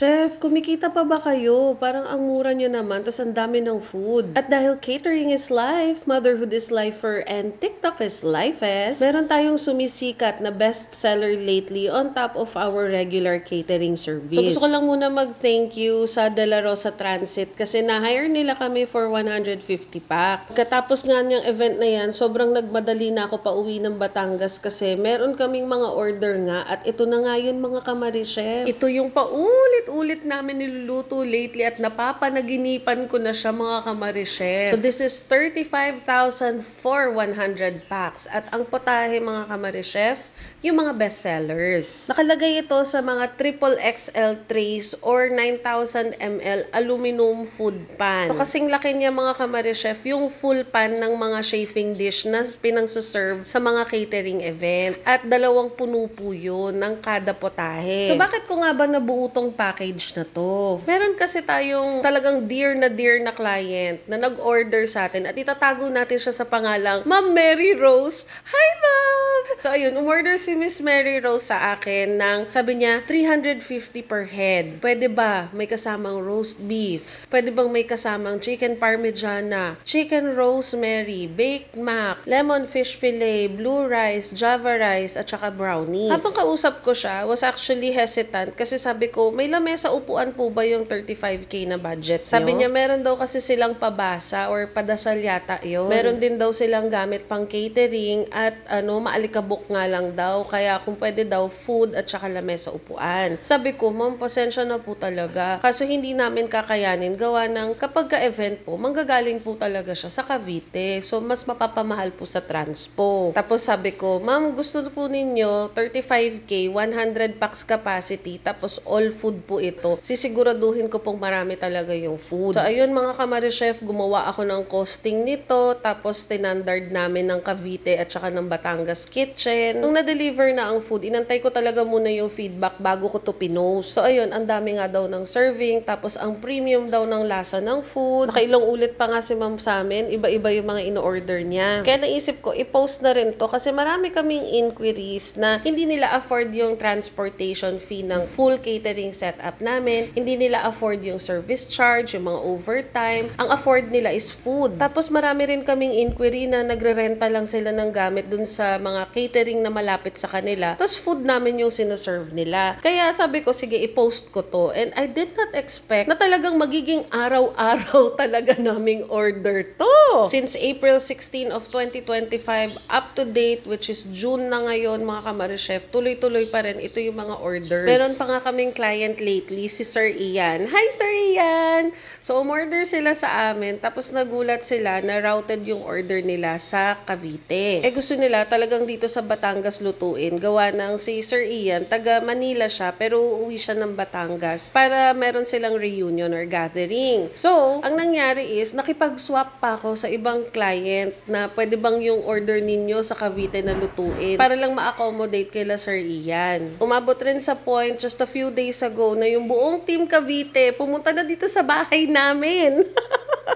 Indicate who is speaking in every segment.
Speaker 1: Chef, kumikita pa ba kayo? Parang ang mura nyo naman, tas ang dami ng food. At dahil catering is life, motherhood is lifer, and TikTok is lifest, meron tayong sumisikat na bestseller lately on top of our regular catering service. So gusto ko lang muna mag-thank you sa De La Rosa Transit kasi na-hire nila kami for 150 packs. Katapos nga niyang event na yan, sobrang nagmadali na ako pauwi ng Batangas kasi meron kaming mga order nga at ito na nga yun mga kamari-chef. Ito yung paulit-ulit namin niluluto lately at napapanaginipan ko na siya mga kamari-chef. So this is 35,000 for 100 packs. At ang potahe mga kamari-chef, yung mga bestsellers. Nakalagay ito sa mga triple XL trays or 9,000 ml aluminum food pan. So kasing laki niya mga kamari-chef, yung full pan ng mga chafing dish na pinang-serve sa mga catering event. At 2 puno po yun ng kada potahe. So bakit ko nga ba nabuo tong package na to? Meron kasi tayong talagang dear na client na nag-order sa atin at itatago natin siya sa pangalang Ma'am Mary Rose. Hi, Ma'am! So ayun, umorder si Miss Mary Rose sa akin ng, sabi niya, 350 per head. Pwede ba may kasamang roast beef? Pwede bang may kasamang chicken parmigiana, chicken rosemary, baked mac, lemon fish fillet, blue rice, java rice, at saka brownies. Habang kausap ko siya, was actually hesitant kasi sabi ko, may lamesa upuan po ba yung 35K na budget nyo? Sabi niya, meron daw kasi silang pabasa or padasal yata yun. Meron din daw silang gamit pang catering at maalikabok nga lang daw. Kaya kung pwede daw, food at saka lamesa upuan. Sabi ko, ma'am, pasensya na po talaga. Kaso hindi namin kakayanin gawa ng kapag ka-event po, manggagaling po talaga siya sa Cavite. So, mas mapapamahal po sa transpo. Tapos sabi ko, ma'am, gusto po ninyo 35K, 100 packs capacity, tapos all food po ito. Sisiguraduhin ko pong marami talaga yung food. So, ayun mga kamari-chef, gumawa ako ng costing nito, tapos tinandard namin ng Cavite at saka ng Batangas Kitchen. Nung na-deliver na ang food, inantay ko talaga muna yung feedback bago ko to pinost. So, ayun, ang dami nga daw ng serving, tapos ang premium daw ng lasa ng food. Nakailang ulit pa nga si ma'am sa amin, iba-iba yung mga ino-order niya. Kaya naisip ko, i-post na rin to kasi marami kaming inquiries na hindi nila afford yung transportation fee ng full catering setup namin. Hindi nila afford yung service charge, yung mga overtime. Ang afford nila is food. Tapos marami rin kaming inquiry na nagre-renta lang sila ng gamit dun sa mga catering na malapit sa kanila. Tapos food namin yung sinoserve nila. Kaya sabi ko, sige, i-post ko to. And I did not expect na talagang magiging araw-araw talaga naming order to. Since April 16 of 2025 up to date, which is June na ngayon mga kamari-chef, tuloy-tuloy pa rin ito yung mga orders. Meron pa nga kaming client lately, si Sir Ian. Hi, Sir Ian! So, umorder sila sa amin, tapos nagulat sila na routed yung order nila sa Cavite. Gusto nila talagang dito sa Batangas lutuin. Gawa ng si Sir Ian, taga Manila siya, pero uuwi siya ng Batangas para meron silang reunion or gathering. So, ang nangyari is, nakipag-swap pa ako sa ibang client na pwede bang yung order ninyo sa Cavite na lutuin para lang ma-accommodate kila Sir Ian. Umabot rin sa point just a few days ago na yung buong team Cavite pumunta na dito sa bahay namin.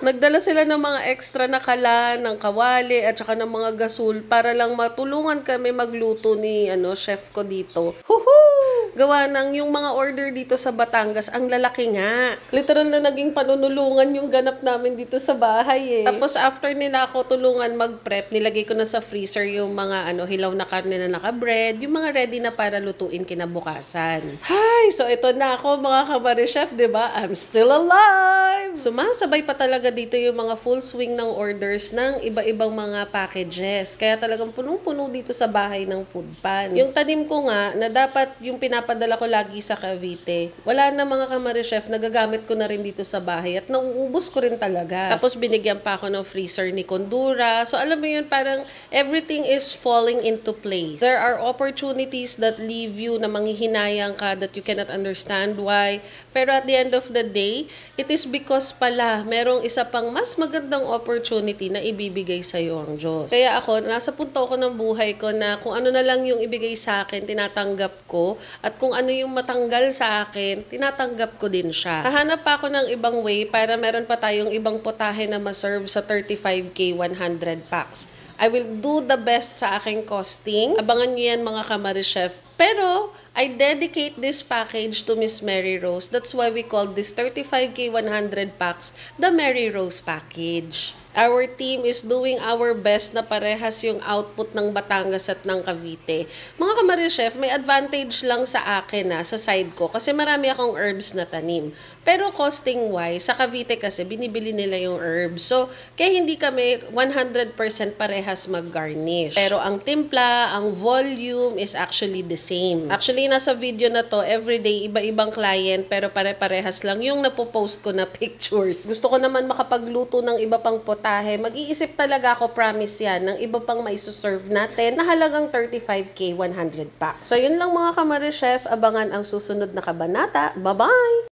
Speaker 1: Nagdala sila ng mga extra na kalan, ng kawali, at saka ng mga gasol para lang matulungan kami magluto ni chef ko dito. Huhu! Gawa ng yung mga order dito sa Batangas, ang lalaki nga. Literal na naging panunulungan yung ganap namin dito sa bahay eh. Tapos after nila ako tulungan mag-prep, nilagay ko na sa freezer yung mga hilaw na karne na naka-bread, yung mga ready na para lutuin kinabukasan. Hi! So ito na ako mga kamari-chef, diba? I'm still alive! Sumasabay pa talaga dito yung mga full swing ng orders ng iba-ibang mga packages. Kaya talagang punong-puno dito sa bahay ng food pan. Yung tanim ko nga, na dapat yung pinapadala ko lagi sa Cavite, wala na mga kamari-chef, nagagamit ko na rin dito sa bahay at nauubos ko rin talaga. Tapos binigyan pa ako ng freezer ni Kondura. So alam mo yun, parang everything is falling into place. There are opportunities that leave you na manghihinayang ka that you cannot understand why. Pero at the end of the day, it is because pala merong isa pang mas magandang opportunity na ibibigay sa iyo ang Diyos. Kaya ako, nasa punto ako ng buhay ko na kung ano na lang yung ibigay sa akin, tinatanggap ko. At kung ano yung matanggal sa akin, tinatanggap ko din siya. Hahanap pa ako ng ibang way para meron pa tayong ibang potahe na maserve sa 35K 100 packs. I will do the best sa aking costing. Abangan nyo yan mga Kamarichef. Pero, I dedicate this package to Miss Mary Rose. That's why we call this 35K 100 packs the Mary Rose package. Our team is doing our best na parehas yung output ng Batangas at ng Cavite. Mga Kamarichef, may advantage lang sa akin sa side ko kasi marami akong herbs na tanim. Pero costing-wise, sa Cavite kasi binibili nila yung herbs. So, kaya hindi kami 100% parehas mag-garnish. Pero ang timpla, ang volume is actually the same. Actually, nasa video na to, everyday, iba-ibang client, pero pare-parehas lang yung napopost ko na pictures. Gusto ko naman makapagluto ng iba pang potahe. Mag-iisip talaga ako, promise yan, ng iba pang maisoserve natin na halagang 35K 100 packs. So, yun lang mga Kamarichef. Abangan ang susunod na kabanata. Bye-bye!